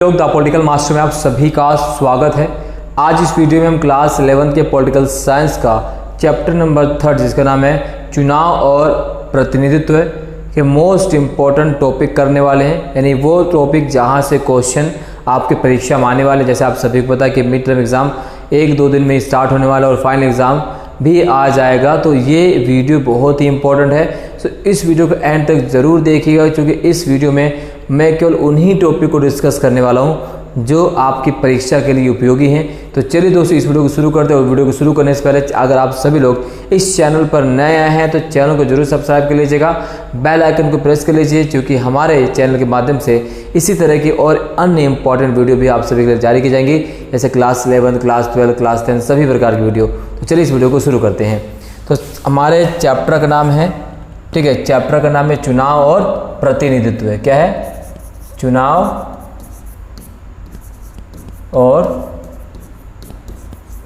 लोग the political master में आप सभी का स्वागत है। आज इस वीडियो में हम क्लास 11 के पॉलिटिकल साइंस का चैप्टर नंबर 3 जिसका नाम है चुनाव और प्रतिनिधित्व के मोस्ट इम्पोर्टेंट टॉपिक करने वाले हैं। यानी वो टॉपिक जहां से क्वेश्चन आपके परीक्षा में आने वाले। जैसे आप सभी को पता है कि मिड टर्म एग्ज़ाम 1-2 दिन में स्टार्ट होने वाला और फाइनल एग्ज़ाम भी आ जाएगा, तो ये वीडियो बहुत ही इंपॉर्टेंट है। तो इस वीडियो को एंड तक ज़रूर देखिएगा, क्योंकि इस वीडियो में मैं केवल उन्हीं टॉपिक को डिस्कस करने वाला हूं जो आपकी परीक्षा के लिए उपयोगी हैं। तो चलिए दोस्तों इस वीडियो को शुरू करते हैं। और वीडियो को शुरू करने से पहले अगर आप सभी लोग इस चैनल पर नए आए हैं तो चैनल को जरूर सब्सक्राइब कर लीजिएगा, बेल आइकन को प्रेस कर लीजिए, क्योंकि हमारे चैनल के माध्यम से इसी तरह की और अन्य इंपॉर्टेंट वीडियो भी आप सभी के लिए जारी की जाएंगी, जैसे क्लास 11, क्लास 12, क्लास 10 सभी प्रकार की वीडियो। तो चलिए इस वीडियो को शुरू करते हैं। तो हमारे चैप्टर का नाम है, ठीक है, चैप्टर का नाम है चुनाव और प्रतिनिधित्व। क्या है? चुनाव और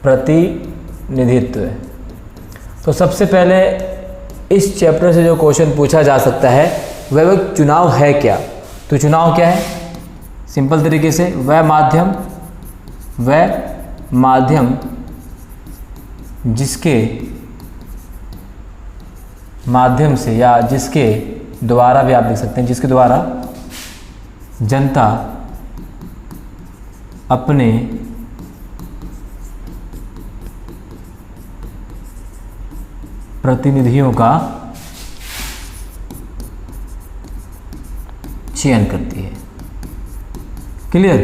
प्रतिनिधित्व। तो सबसे पहले इस चैप्टर से जो क्वेश्चन पूछा जा सकता है वह चुनाव है क्या। तो चुनाव क्या है? सिंपल तरीके से वह माध्यम जिसके माध्यम से या जिसके द्वारा भी आप लिख सकते हैं, जिसके द्वारा जनता अपने प्रतिनिधियों का चयन करती है। क्लियर?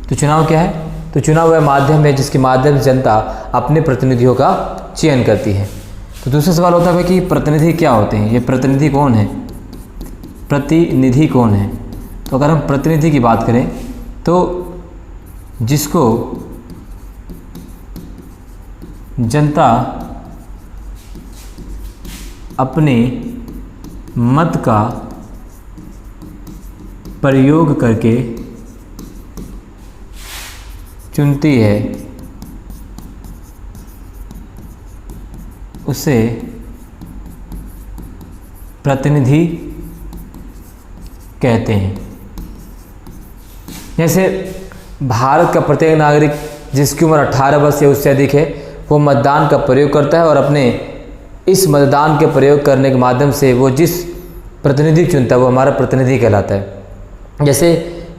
तो चुनाव क्या है? तो चुनाव वह माध्यम है जिसके माध्यम से जनता अपने प्रतिनिधियों का चयन करती है। तो दूसरा सवाल होता है कि प्रतिनिधि क्या होते हैं? ये प्रतिनिधि कौन है? प्रतिनिधि कौन है? तो अगर हम प्रतिनिधि की बात करें तो जिसको जनता अपने मत का प्रयोग करके चुनती है, उसे प्रतिनिधि कहते हैं। जैसे भारत का प्रत्येक नागरिक जिसकी उम्र 18 वर्ष या उससे अधिक है वो मतदान का प्रयोग करता है, और अपने इस मतदान के प्रयोग करने के माध्यम से वो जिस प्रतिनिधि चुनता है वो हमारा प्रतिनिधि कहलाता है। जैसे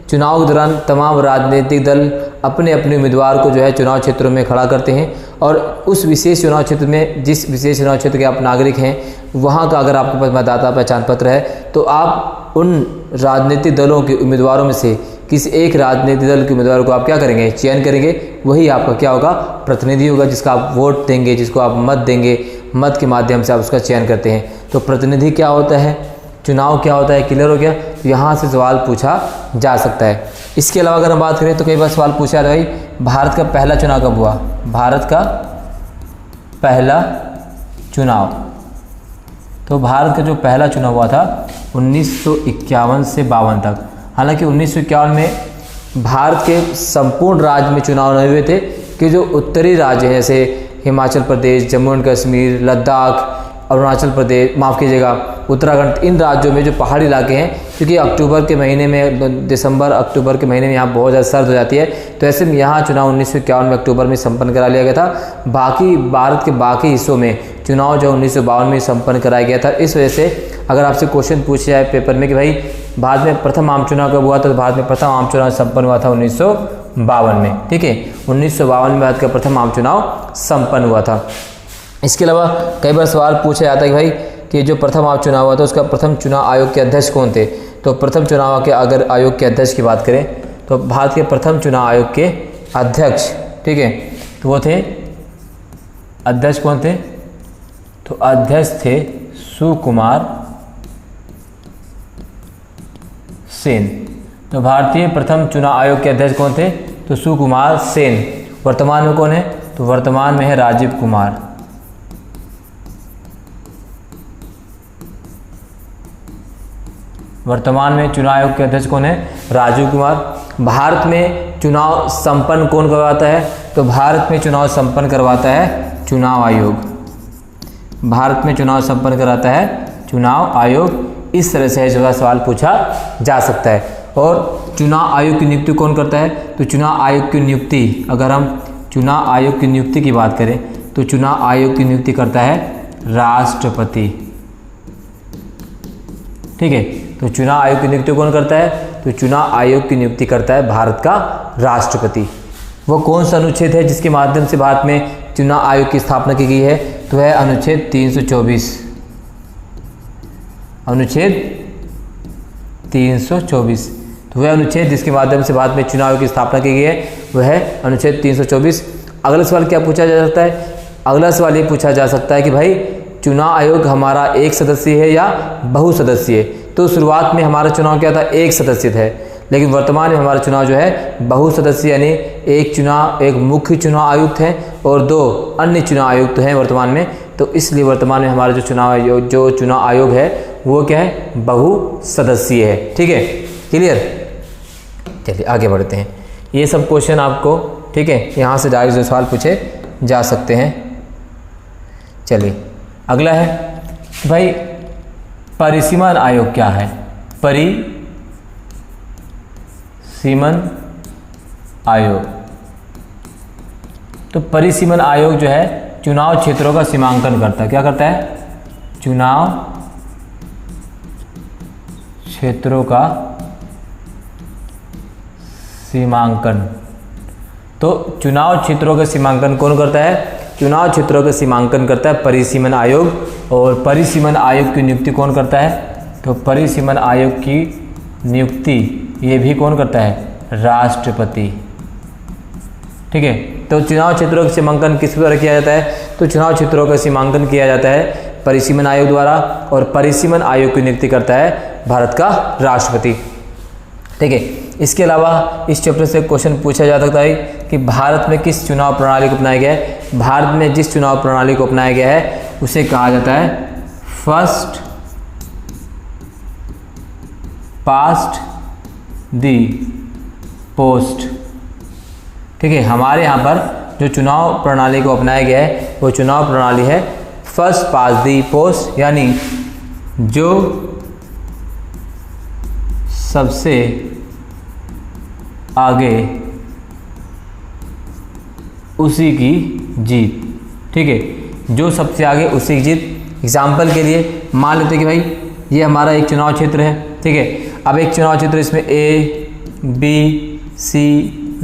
चुनाव के दौरान तमाम राजनीतिक दल अपने अपने उम्मीदवार को जो है चुनाव क्षेत्रों में खड़ा करते हैं, और उस विशेष चुनाव क्षेत्र में जिस विशेष चुनाव क्षेत्र के आप नागरिक हैं वहाँ का अगर आपके पास मतदाता पहचान पत्र है तो आप उन राजनीतिक दलों के उम्मीदवारों में से किसी एक राजनीतिक दल के उम्मीदवार को आप क्या करेंगे? चयन करेंगे। वही आपका क्या होगा? प्रतिनिधि होगा, जिसका आप वोट देंगे, जिसको आप मत देंगे, मत के माध्यम से आप उसका चयन करते हैं। तो प्रतिनिधि क्या होता है, चुनाव क्या होता है, क्लियर हो गया? तो यहाँ से सवाल पूछा जा सकता है। इसके अलावा अगर हम बात करें तो कई बार सवाल पूछा जाता है भाई भारत का पहला चुनाव कब हुआ? भारत का पहला चुनाव, तो भारत का जो पहला चुनाव हुआ था 1951 से 52 तक। हालांकि 1951 में भारत के संपूर्ण राज्य में चुनाव नहीं हुए थे, कि जो उत्तरी राज्य हैं जैसे हिमाचल प्रदेश, जम्मू एंड कश्मीर, लद्दाख, अरुणाचल प्रदेश, माफ़ कीजिएगा उत्तराखंड, इन राज्यों में जो पहाड़ी इलाके हैं, क्योंकि अक्टूबर के महीने में, दिसंबर अक्टूबर के महीने में यहाँ बहुत ज़्यादा सर्द हो जाती है, तो ऐसे में यहाँ चुनाव 1951 में अक्टूबर में संपन्न करा लिया गया था। बाकी भारत के बाकी हिस्सों में चुनाव जो 1952 में संपन्न कराया गया था। इस वजह से अगर आपसे क्वेश्चन पूछा जाए पेपर में कि भाई भारत में प्रथम आम चुनाव कब हुआ था, तो भारत में प्रथम आम चुनाव संपन्न हुआ था 1952 में। ठीक है, 1952 में भारत का प्रथम आम चुनाव संपन्न हुआ था। इसके अलावा कई बार सवाल पूछा जाता है कि भाई कि जो प्रथम आम चुनाव हुआ था उसका प्रथम चुनाव आयोग के अध्यक्ष कौन थे? तो प्रथम चुनाव के अगर आयोग के अध्यक्ष की बात करें तो भारत के प्रथम चुनाव आयोग के अध्यक्ष, ठीक है, तो वो थे, अध्यक्ष कौन थे? तो अध्यक्ष थे सुकुमार सेन। तो भारतीय प्रथम चुनाव आयोग के अध्यक्ष कौन थे? तो सुकुमार सेन। वर्तमान में कौन है? तो वर्तमान में है राजीव कुमार। वर्तमान में चुनाव आयोग के अध्यक्ष कौन है? राजीव कुमार। भारत में चुनाव संपन्न कौन करवाता है? तो भारत में चुनाव संपन्न करवाता है चुनाव आयोग। भारत में चुनाव संपन्न कराता है चुनाव आयोग। इस तरह से जो सवाल पूछा जा सकता है। और चुनाव आयोग की नियुक्ति कौन करता है? तो चुनाव आयोग की नियुक्ति, अगर हम चुनाव आयोग की नियुक्ति की बात करें तो चुनाव आयोग की नियुक्ति करता है राष्ट्रपति। ठीक है, तो चुनाव आयोग की नियुक्ति कौन करता है? तो चुनाव आयोग की नियुक्ति करता है भारत का राष्ट्रपति। वो कौन सा अनुच्छेद है जिसके माध्यम से भारत में चुनाव आयोग की स्थापना की गई है? तो है अनुच्छेद 324। अनुच्छेद 324, तो वह अनुच्छेद जिसके माध्यम से भारत में चुनाव आयोग की स्थापना की गई है वह है अनुच्छेद 324। अगला सवाल क्या पूछा जा सकता है? अगला सवाल ये पूछा जा सकता है कि भाई चुनाव आयोग हमारा एक सदस्यीय है या बहुसदस्यीय है? तो शुरुआत में हमारा चुनाव क्या था? एक सदस्यीय है, लेकिन वर्तमान में हमारा चुनाव जो है बहुसदस्यीय, यानी एक मुख्य चुनाव आयुक्त है और 2 अन्य चुनाव आयुक्त हैं वर्तमान में। तो इसलिए वर्तमान में हमारा जो चुनाव आयोग है वो क्या है? बहुसदस्यीय है। ठीक है, क्लियर? चलिए आगे बढ़ते हैं। ये सब क्वेश्चन आपको, ठीक है, यहाँ से डायरेक्ट जो सवाल पूछे जा सकते हैं। चलिए अगला है भाई परिसीमन आयोग क्या है? परिसीमन आयोग, तो परिसीमन आयोग जो है चुनाव क्षेत्रों का सीमांकन करता है। क्या करता है? चुनाव क्षेत्रों का सीमांकन। तो चुनाव क्षेत्रों का सीमांकन कौन करता है? चुनाव क्षेत्रों का सीमांकन करता है परिसीमन आयोग। और परिसीमन आयोग की नियुक्ति कौन करता है? तो परिसीमन आयोग की नियुक्ति ये भी कौन करता है? राष्ट्रपति। ठीक है, तो चुनाव क्षेत्रों का सीमांकन किस द्वारा किया जाता है? तो चुनाव क्षेत्रों का सीमांकन किया जाता है परिसीमन आयोग द्वारा, और परिसीमन आयोग की नियुक्ति करता है भारत का राष्ट्रपति। ठीक है, इसके अलावा इस चैप्टर से क्वेश्चन पूछा जा सकता है कि भारत में किस चुनाव प्रणाली को अपनाया गया है? भारत में जिस चुनाव प्रणाली को अपनाया गया है उसे कहा जाता है फर्स्ट पास्ट दी पोस्ट। ठीक है, हमारे यहाँ पर जो चुनाव प्रणाली को अपनाया गया है वो चुनाव प्रणाली है फर्स्ट पास्ट दी पोस्ट, यानी जो सबसे आगे उसी की जीत। ठीक है, जो सबसे आगे उसी की जीत। एग्जाम्पल के लिए मान लेते हैं कि भाई ये हमारा एक चुनाव क्षेत्र है। ठीक है, अब एक चुनाव क्षेत्र, इसमें A, B, C,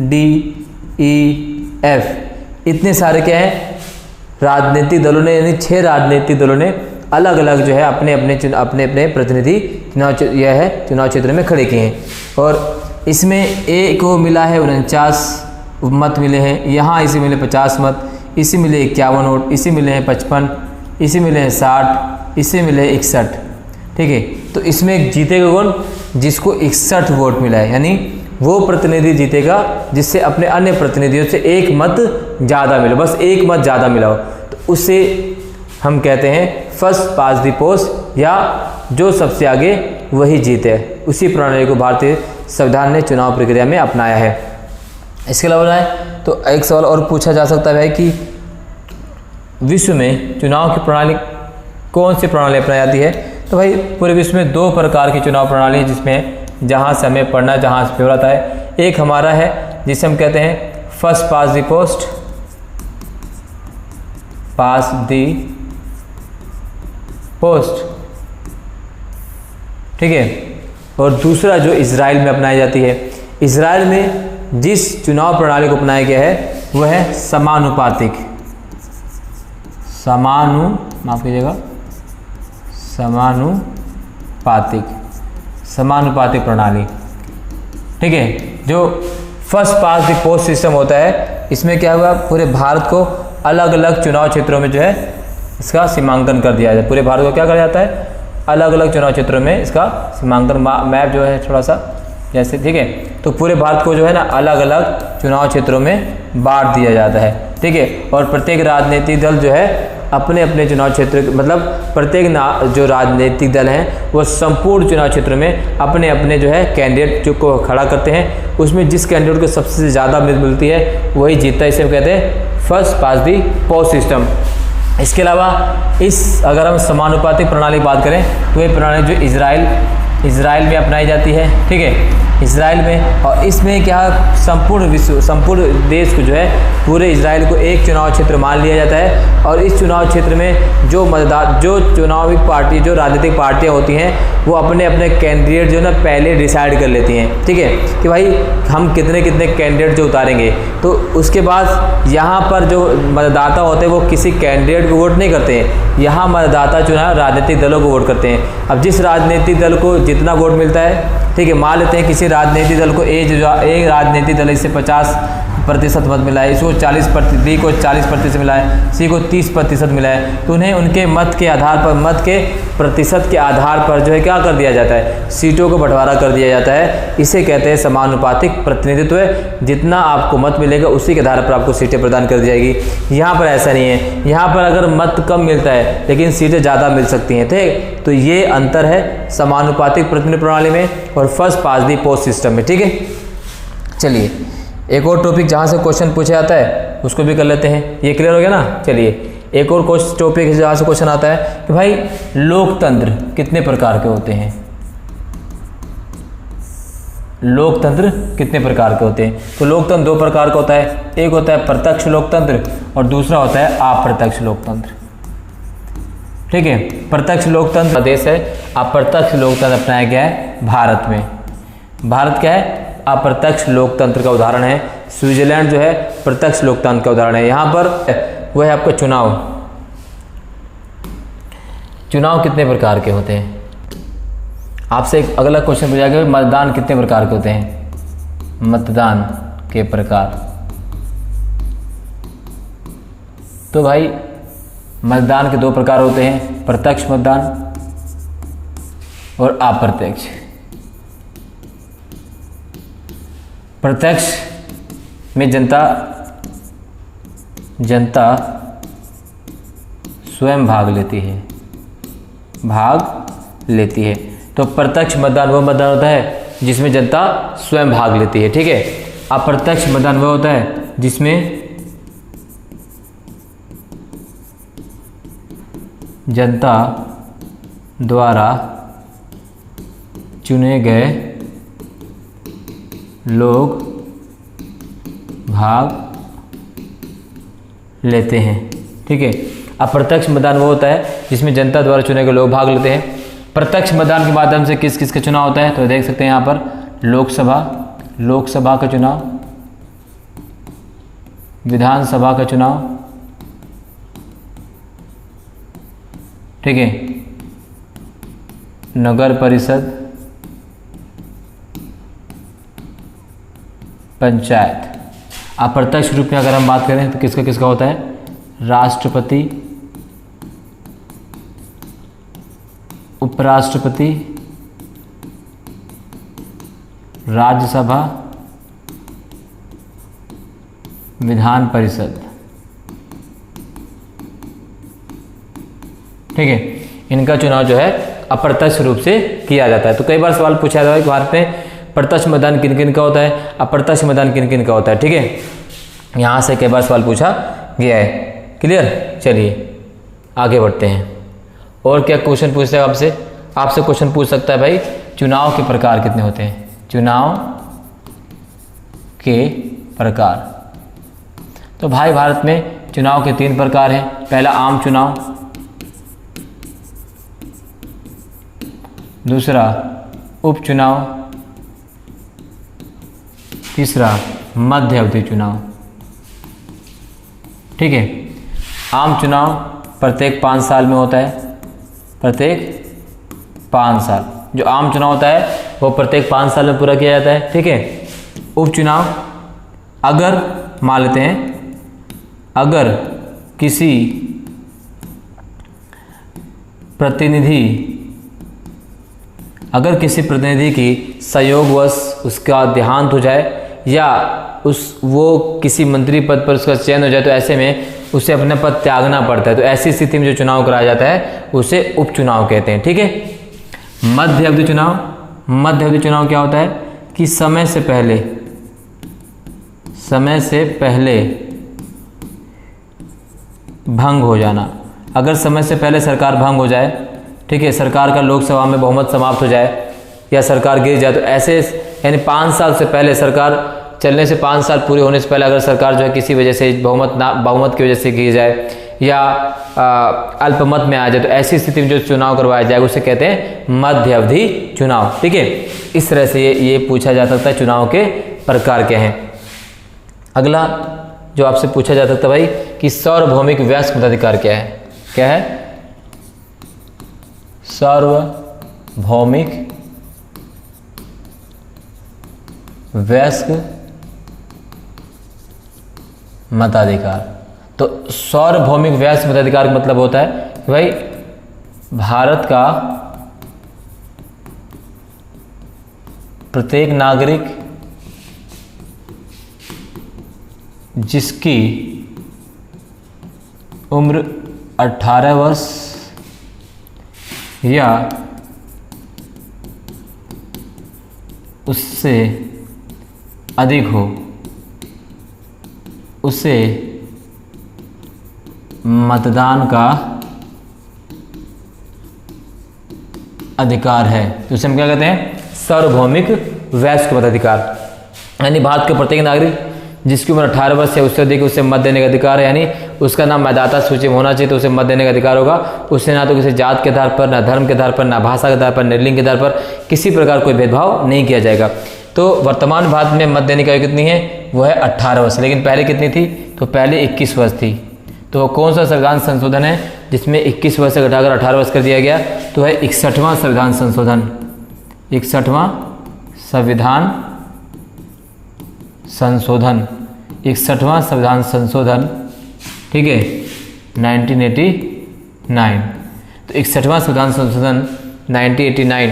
D, E, F इतने सारे क्या हैं? राजनीतिक दलों ने, यानी 6 राजनीतिक दलों ने अलग अलग जो है अपने अपने प्रतिनिधि चुनाव क्षेत्र में खड़े किए हैं। और इसमें A को मिला है 49 मत मिले हैं, यहाँ इसे मिले 50 मत, इसे मिले 51 वोट, इसे मिले हैं 55, इसे मिले हैं 60, इसे मिले 61। ठीक है, तो इसमें जीतेगा कौन? जिसको 61 वोट मिला है, यानी वो प्रतिनिधि जीतेगा जिससे अपने अन्य प्रतिनिधियों से 1 मत ज़्यादा मिले, बस 1 मत ज़्यादा मिला हो, तो उससे हम कहते हैं फर्स्ट पास्ट दी पोस्ट, या जो सबसे आगे वही जीते। उसी प्रणाली को भारतीय संविधान ने चुनाव प्रक्रिया में अपनाया है। इसके अलावा है तो एक सवाल और पूछा जा सकता है कि विश्व में चुनाव की प्रणाली कौन सी प्रणाली अपनाई जाती है? तो भाई पूरे विश्व में 2 प्रकार की चुनाव प्रणाली है, जिसमें जहाँ से हमें पढ़ना, जहाँ से पेपर आता है। एक हमारा है जिसे हम कहते हैं फर्स्ट पास्ट दी पोस्ट, पास दी पोस्ट। ठीक है, और दूसरा जो इजराइल में अपनाई जाती है। इजराइल में जिस चुनाव प्रणाली को अपनाया गया है वह है समानुपातिक प्रणाली। ठीक है, जो first past the post system होता है, इसमें क्या हुआ? पूरे भारत को अलग अलग चुनाव क्षेत्रों में जो है इसका सीमांकन कर दिया जाए। पूरे भारत को क्या करा जाता है? अलग अलग चुनाव क्षेत्रों में इसका सीमांकन, मैप जो है थोड़ा सा जैसे। ठीक है, तो पूरे भारत को जो है ना अलग अलग चुनाव क्षेत्रों में बांट दिया जाता है। ठीक है, और प्रत्येक राजनीतिक दल जो है अपने अपने चुनाव क्षेत्र, मतलब प्रत्येक जो राजनीतिक दल हैं वो संपूर्ण चुनाव क्षेत्र में अपने अपने जो है कैंडिडेट जो को खड़ा करते हैं। उसमें जिस कैंडिडेट को सबसे ज़्यादा मिलती है वही जीतता है। इसे हम कहते हैं फर्स्ट पास्ट दी पोस्ट सिस्टम। इसके अलावा अगर हम समानुपातिक प्रणाली की बात करें तो ये प्रणाली जो इजराइल में अपनाई जाती है। ठीक है, इजराइल में। और इसमें क्या संपूर्ण देश को जो है पूरे इजराइल को एक चुनाव क्षेत्र मान लिया जाता है। और इस चुनाव क्षेत्र में जो चुनावी पार्टी जो राजनीतिक पार्टियां होती हैं वो अपने अपने कैंडिडेट जो है ना पहले डिसाइड कर लेती हैं, ठीक है, कि भाई हम कितने कितने कैंडिडेट जो उतारेंगे। तो उसके बाद यहाँ पर जो मतदाता होते हैं वो किसी कैंडिडेट को वोट नहीं करते हैं, यहाँ मतदाता चुनाव राजनीतिक दलों को वोट करते हैं। अब जिस राजनीतिक दल को जितना वोट मिलता है, ठीक है, मान लेते हैं किसी राजनीतिक दल को एक राजनीतिक दल इससे 50% मत मिला है, इसको 40% बी को 40% मिला है, सी को 30% मिला है, तो उन्हें उनके मत के आधार पर मत के प्रतिशत के आधार पर जो है क्या कर दिया जाता है, सीटों को बंटवारा कर दिया जाता है। इसे कहते हैं समानुपातिक प्रतिनिधित्व। जितना आपको मत मिलेगा उसी के आधार पर आपको सीटें प्रदान कर दी जाएगी। यहाँ पर ऐसा नहीं है, यहाँ पर अगर मत कम मिलता है लेकिन सीटें ज़्यादा मिल सकती हैं, ठीक। तो ये अंतर है समानुपातिक प्रतिनिधि प्रणाली में और first pass the post system में, ठीक है। चलिए एक और टॉपिक जहाँ से क्वेश्चन पूछा जाता है उसको भी कर लेते हैं। ये क्लियर हो गया ना। चलिए एक और टॉपिक जहाँ से क्वेश्चन आता है कि भाई लोकतंत्र कितने प्रकार के होते हैं। लोकतंत्र कितने प्रकार के होते हैं? तो लोकतंत्र दो प्रकार का होता है, एक होता है प्रत्यक्ष लोकतंत्र और दूसरा होता है अप्रत्यक्ष लोकतंत्र, ठीक है। प्रत्यक्ष लोकतंत्र देश है, अप्रत्यक्ष लोकतंत्र अपनाया गया है भारत में। भारत क्या है? अप्रत्यक्ष लोकतंत्र का उदाहरण है। स्विट्जरलैंड जो है प्रत्यक्ष लोकतंत्र का उदाहरण है। यहाँ पर वह है आपका चुनाव। चुनाव कितने प्रकार के होते हैं? आपसे एक अगला क्वेश्चन पूछा गया, मतदान कितने प्रकार के होते हैं? मतदान के प्रकार। तो भाई मतदान के दो प्रकार होते हैं, प्रत्यक्ष मतदान और अप्रत्यक्ष। प्रत्यक्ष में जनता स्वयं भाग लेती है। तो प्रत्यक्ष मतदान वह मतदान होता है जिसमें जनता स्वयं भाग लेती है, ठीक है। अप्रत्यक्ष मतदान वह होता है जिसमें जनता द्वारा चुने गए लोग भाग लेते हैं, ठीक है। अप्रत्यक्ष मतदान वो होता है जिसमें जनता द्वारा चुने गए लोग भाग लेते हैं। प्रत्यक्ष मतदान के माध्यम से किस किस का चुनाव होता है? तो देख सकते हैं यहाँ पर लोकसभा का चुनाव, विधानसभा का चुनाव, ठीक है, नगर परिषद, पंचायत। अप्रत्यक्ष रूप में अगर हम बात करें तो किसका किसका होता है? राष्ट्रपति, उपराष्ट्रपति, राज्यसभा, विधान परिषद, ठीक है। इनका चुनाव जो है अप्रत्यक्ष रूप से किया जाता है। तो कई बार सवाल पूछा जाता है कि भारत में प्रत्यक्ष मतदान किन किन का होता है, अप्रत्यक्ष मतदान किन किन का होता है, ठीक है। यहाँ से कई बार सवाल पूछा गया है। क्लियर? चलिए आगे बढ़ते हैं। और क्या क्वेश्चन पूछते हैं आपसे? आपसे क्वेश्चन पूछ सकता है भाई चुनाव के प्रकार कितने होते हैं? चुनाव के प्रकार। तो भाई भारत में चुनाव के 3 प्रकार हैं। पहला आम चुनाव, दूसरा उपचुनाव, तीसरा मध्य अवधि चुनाव, ठीक है। आम चुनाव प्रत्येक 5 साल में होता है, प्रत्येक 5 साल। जो आम चुनाव होता है वो प्रत्येक 5 साल में पूरा किया जाता है, ठीक है। उपचुनाव अगर मान लेते हैं अगर किसी प्रतिनिधि की संयोगवश उसका देहांत हो जाए या वो किसी मंत्री पद पर उसका चयन हो जाए तो ऐसे में उसे अपना पद त्यागना पड़ता है। तो ऐसी स्थिति में जो चुनाव कराया जाता है उसे उपचुनाव कहते हैं, ठीक है। मध्य अवधि चुनाव क्या होता है कि समय से पहले भंग हो जाना। अगर समय से पहले सरकार भंग हो जाए, ठीक है, सरकार का लोकसभा में बहुमत समाप्त हो जाए या सरकार गिर जाए तो ऐसे यानी 5 साल से पहले सरकार चलने से 5 साल पूरे होने से पहले अगर सरकार जो है किसी वजह से बहुमत की वजह से गिर जाए या अल्पमत में आ जाए, तो ऐसी स्थिति में जो चुनाव करवाया जाएगा उसे कहते हैं मध्य अवधि चुनाव। ठीक है, इस तरह से ये पूछा जा सकता है चुनाव के प्रकार क्या हैं। अगला जो आपसे पूछा जा सकता है भाई कि सार्वभौमिक वयस्क मताधिकार क्या है? क्या है? सार्वभौमिक वयस्क मताधिकार। तो सार्वभौमिक वयस्क मताधिकार का मतलब होता है कि भाई भारत का प्रत्येक नागरिक जिसकी उम्र 18 वर्ष या उससे अधिक हो उसे मतदान का अधिकार है। तो उसे हम क्या कहते हैं? सार्वभौमिक वयस्क मताधिकार। यानी भारत के प्रत्येक नागरिक जिसकी उम्र 18 वर्ष है उससे अधिक उसे मत देने का अधिकार है। यानी उसका नाम मतदाता सूची में होना चाहिए तो उसे मत देने का अधिकार होगा। उससे ना तो किसी जात के आधार पर, ना धर्म के आधार पर, ना भाषा के आधार पर, ना लिंग के आधार पर किसी प्रकार कोई भेदभाव नहीं किया जाएगा। तो वर्तमान भारत में मत देने की आयु कितनी है? वो है 18 वर्ष। लेकिन पहले कितनी थी? तो पहले 21 वर्ष थी। तो कौन सा संविधान संशोधन है जिसमें 21 वर्ष से घटाकर 18 वर्ष कर दिया गया? तो है 61वां संविधान संशोधन। 61वां संविधान संशोधन, 61वां संविधान संशोधन। ठीक है, 1989। तो 61वां संविधान संशोधन 1989,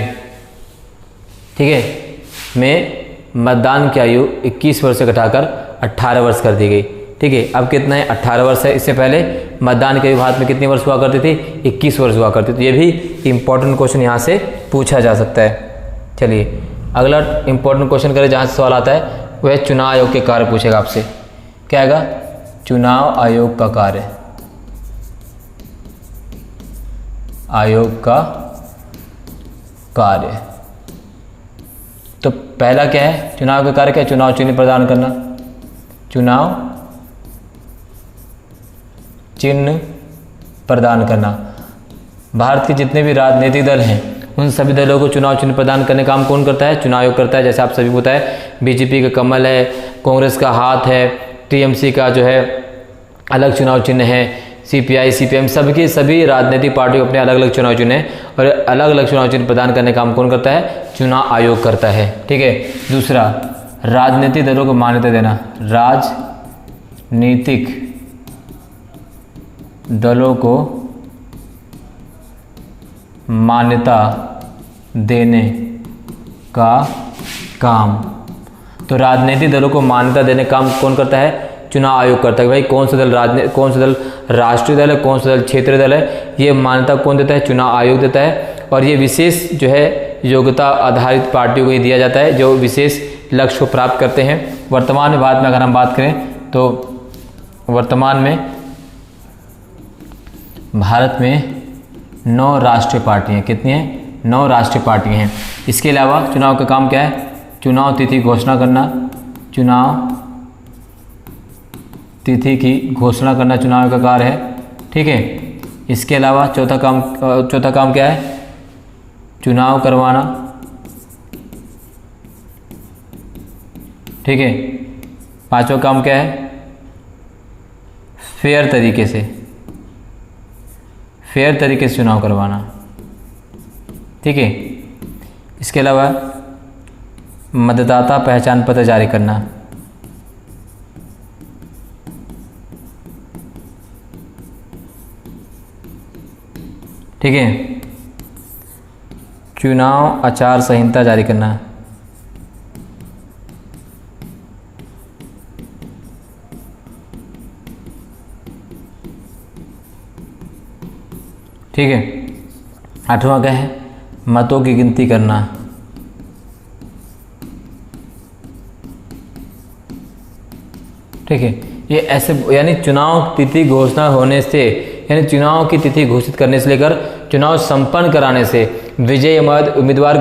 ठीक है, में मतदान की आयु 21 वर्ष से घटाकर 18 वर्ष कर दी गई। ठीक है, अब कितना है? 18 वर्ष है। इससे पहले मतदान की आयु भारत में कितने वर्ष हुआ करती थी? 21 वर्ष हुआ करती थी। तो ये भी इंपॉर्टेंट क्वेश्चन यहाँ से पूछा जा सकता है। चलिए अगला इंपॉर्टेंट क्वेश्चन करें जहाँ से सवाल आता है वह चुनाव आयोग के कार्य पूछेगा आपसे। क्या आएगा? चुनाव आयोग का कार्य। आयोग का कार्य। तो पहला क्या है? चुनाव का कार्य क्या है? चुनाव चिन्ह प्रदान करना। चुनाव चिन्ह प्रदान करना। भारत के जितने भी राजनीतिक दल हैं उन सभी दलों को चुनाव चिन्ह प्रदान करने का काम कौन करता है? चुनाव आयोग करता है। जैसे आप सभी को पता है बीजेपी का कमल है, कांग्रेस का हाथ है, टीएमसी का जो है अलग चुनाव चिन्ह है, सीपीआई, सीपीएम, सभी राजनीतिक पार्टियों अपने अलग अलग चुनाव चिन्ह हैं और अलग अलग चुनाव चिन्ह प्रदान करने का काम कौन करता है? चुनाव आयोग करता है। ठीक है, दूसरा राजनीतिक दलों को मान्यता देना। राजनीतिक दलों को मान्यता देने का काम। तो राजनीतिक दलों को मान्यता देने का काम कौन करता है? चुनाव आयोग करता है। भाई कौन सा दल राष्ट्रीय दल है, कौन सा दल क्षेत्रीय दल है, ये मान्यता कौन देता है? चुनाव आयोग देता है। और ये विशेष जो है योग्यता आधारित पार्टियों को ही दिया जाता है जो विशेष लक्ष्य को प्राप्त करते हैं। वर्तमान में भारत में अगर हम बात करें तो वर्तमान में भारत में 9 राष्ट्रीय पार्टियां। कितनी हैं? 9 राष्ट्रीय पार्टियां हैं। इसके अलावा चुनाव का काम क्या है? चुनाव तिथि घोषणा करना। चुनाव तिथि की घोषणा करना चुनाव का कार्य है। ठीक है, इसके अलावा चौथा काम क्या है? चुनाव करवाना। ठीक है, पांचवा काम क्या है? फेयर तरीके से चुनाव करवाना। ठीक है, इसके अलावा मतदाता पहचान पत्र जारी करना। ठीक है, चुनाव आचार संहिता जारी करना। ठीक है, 8वां क्या है? मतों की गिनती करना। ठीक है, ये ऐसे यानी चुनाव तिथि घोषणा होने से, यानी चुनाव की तिथि घोषित करने से लेकर चुनाव संपन्न कराने से, विजयी उम्मीदवार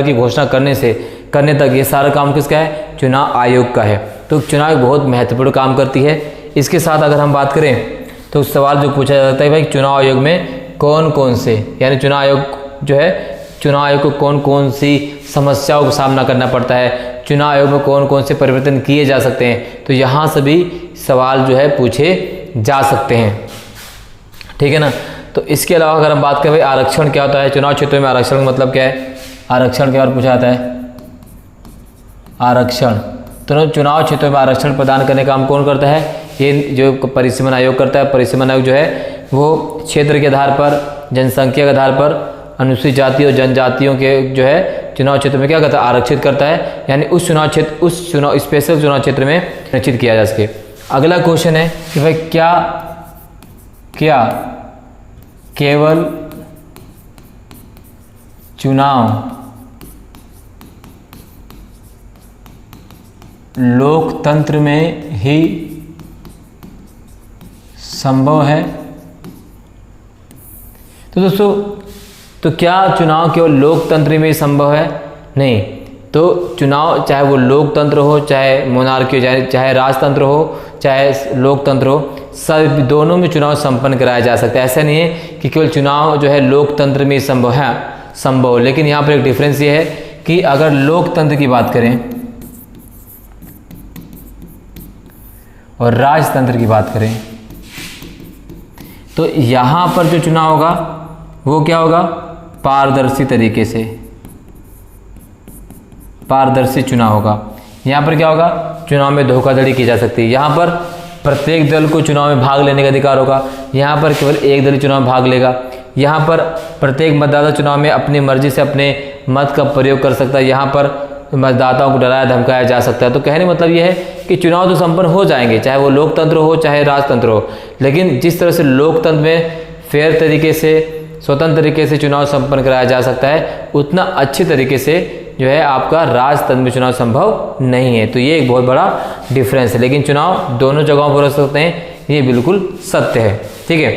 की घोषणा करने से करने तक ये सारा काम किसका है? चुनाव आयोग का है। तो चुनाव एक बहुत महत्वपूर्ण काम करती है। इसके साथ अगर हम बात करें तो सवाल जो पूछा जाता है भाई चुनाव आयोग में कौन कौन से, यानी चुनाव आयोग जो है, चुनाव आयोग को कौन कौन सी समस्याओं का सामना करना पड़ता है, चुनाव आयोग में कौन कौन से परिवर्तन किए जा सकते हैं, तो यहाँ सभी सवाल जो है पूछे जा सकते हैं। ठीक है ना। तो इसके अलावा अगर हम बात करें भाई आरक्षण क्या होता है, चुनाव क्षेत्रों में आरक्षण का मतलब क्या है, आरक्षण के बारे में पूछा जाता है। आरक्षण तो चुनाव क्षेत्रों में आरक्षण प्रदान करने का काम कौन करता है? ये जो परिसीमन आयोग करता है। परिसीमन आयोग जो है वो क्षेत्र के आधार पर, जनसंख्या के आधार पर अनुसूचित जाति और जनजातियों के जो है चुनाव क्षेत्र में क्या करता है? आरक्षित करता है, यानी उस चुनाव क्षेत्र, उस चुनाव स्पेशल चुनाव क्षेत्र में आरक्षित किया जा सके। अगला क्वेश्चन है कि भाई क्या केवल चुनाव लोकतंत्र में ही संभव है? तो दोस्तों, तो क्या चुनाव केवल लोकतंत्र में ही संभव है? नहीं। तो चुनाव चाहे वो लोकतंत्र हो, चाहे मोनार्की हो, चाहे राजतंत्र हो, चाहे लोकतंत्र हो, सब दोनों में चुनाव संपन्न कराया जा सकता है। ऐसा नहीं है कि केवल चुनाव जो है लोकतंत्र में ही संभव है, संभव। लेकिन यहाँ पर एक डिफरेंस ये है कि अगर लोकतंत्र की बात करें और राजतंत्र की बात करें तो यहाँ पर जो चुनाव होगा वो क्या होगा? पारदर्शी तरीके से, पारदर्शी चुनाव होगा। यहाँ पर क्या होगा? चुनाव में धोखाधड़ी की जा सकती है। यहाँ पर प्रत्येक दल को चुनाव में भाग लेने का अधिकार होगा, यहाँ पर केवल एक दल चुनाव में भाग लेगा। यहाँ पर प्रत्येक मतदाता चुनाव में अपनी मर्जी से अपने मत का प्रयोग कर सकता है, यहाँ पर मतदाताओं को डराया धमकाया जा सकता है। तो कहने मतलब यह है कि चुनाव तो संपन्न हो जाएंगे, चाहे वो लोकतंत्र हो चाहे राजतंत्र हो, लेकिन जिस तरह से लोकतंत्र में फेयर तरीके से, स्वतंत्र तरीके से चुनाव संपन्न कराया जा सकता है, उतना अच्छे तरीके से जो है आपका राजतंत्र में चुनाव संभव नहीं है। तो ये एक बहुत बड़ा डिफरेंस है। लेकिन चुनाव दोनों जगहों पर हो सकते हैं, ये बिल्कुल सत्य है। ठीक है,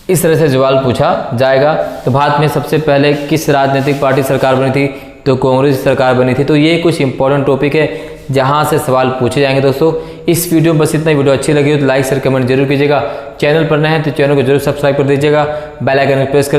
इस तरह से सवाल पूछा जाएगा। तो भारत में सबसे पहले किस राजनीतिक पार्टी सरकार बनी थी? तो कांग्रेस सरकार बनी थी। तो ये कुछ इंपॉर्टेंट टॉपिक है जहां से सवाल पूछे जाएंगे। दोस्तों, इस वीडियो में बस इतना। वीडियो अच्छी लगी हो तो लाइक शेयर कमेंट जरूर कीजिएगा। चैनल पर नए हैं तो चैनल को जरूर सब्सक्राइब कर दीजिएगा, बेल आइकन प्रेस कर